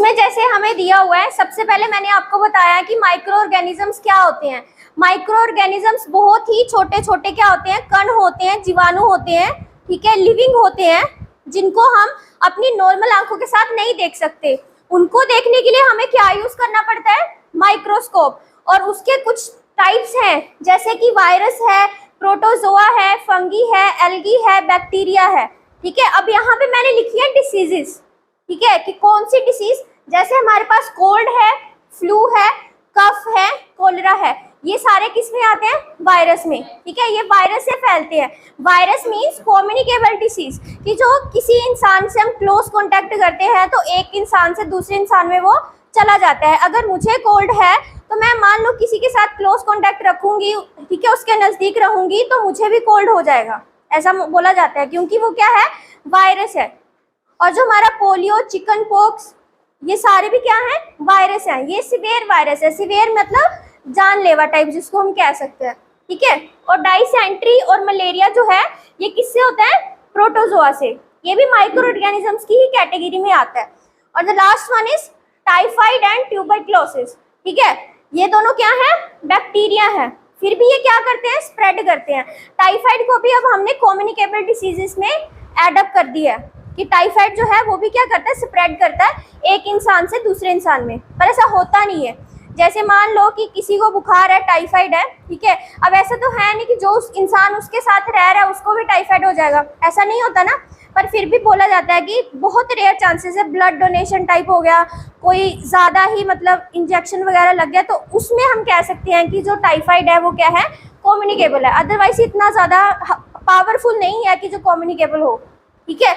उसमें जैसे हमें दिया हुआ है, सबसे पहले मैंने आपको बताया कि माइक्रो ऑर्गेनिजम्स क्या होते हैं। माइक्रो ऑर्गेनिजम्स बहुत ही छोटे छोटे क्या होते हैं, कण होते हैं, जीवाणु होते हैं, ठीक है, लिविंग होते हैं, जिनको हम अपनी नॉर्मल आंखों के साथ नहीं देख सकते। उनको देखने के लिए हमें क्या यूज करना पड़ता है, माइक्रोस्कोप। और उसके कुछ टाइप्स हैं, जैसे कि वायरस है, प्रोटोजोआ है, फंगी है, एल्गी है, बैक्टीरिया है, ठीक है। अब यहाँ पे मैंने लिखी है डिसीजेस, ठीक है, कि कौन सी डिसीज, जैसे हमारे पास कोल्ड है, फ्लू है, कफ है, कोलेरा है, ये सारे किस में आते हैं, वायरस में, ठीक है, ये वायरस से फैलते हैं। वायरस मींस कम्युनिकेबल डिसीज, कि जो किसी इंसान से हम क्लोज कांटेक्ट करते हैं तो एक इंसान से दूसरे इंसान में वो चला जाता है। अगर मुझे कोल्ड है तो मैं मान लो किसी के साथ क्लोज कांटेक्ट रखूंगी, ठीक है, उसके नजदीक रहूंगी तो मुझे भी कोल्ड हो जाएगा, ऐसा बोला जाता है, क्योंकि वो क्या है, वायरस है। और जो हमारा पोलियो, चिकन पॉक्स, ये सारे भी क्या हैं, वायरस हैं। ये सीवियर वायरस है, सीवियर मतलब जानलेवा टाइप जिसको हम कह सकते हैं, ठीक है। और डाइसेंट्री और मलेरिया जो है ये किससे होता है, प्रोटोजोआ से। ये भी माइक्रो ऑर्गेनिजम्स की ही कैटेगरी में आता है। और the last one is typhoid and tuberculosis, ठीक है, ये दोनों क्या है, बैक्टीरिया है, फिर भी ये क्या करते हैं, स्प्रेड करते हैं। टाइफाइड को भी अब हमने कम्युनिकेबल डिसीजेस में एडअप कर दिया है, कि टाइफाइड जो है वो भी क्या करता है, स्प्रेड करता है एक इंसान से दूसरे इंसान में, पर ऐसा होता नहीं है। जैसे मान लो कि किसी को बुखार है, टाइफाइड है, ठीक है, अब ऐसा तो है नहीं कि जो उस इंसान उसके साथ रह रहा है उसको भी टाइफाइड हो जाएगा, ऐसा नहीं होता ना। पर फिर भी बोला जाता है कि बहुत रेयर चांसेस है, ब्लड डोनेशन टाइप हो गया, कोई ज़्यादा ही मतलब इंजेक्शन वगैरह लग गया, तो उसमें हम कह सकते हैं कि जो टाइफाइड है वो क्या है, कम्युनिकेबल है। अदरवाइज इतना ज़्यादा पावरफुल नहीं है कि जो कम्युनिकेबल हो, ठीक है।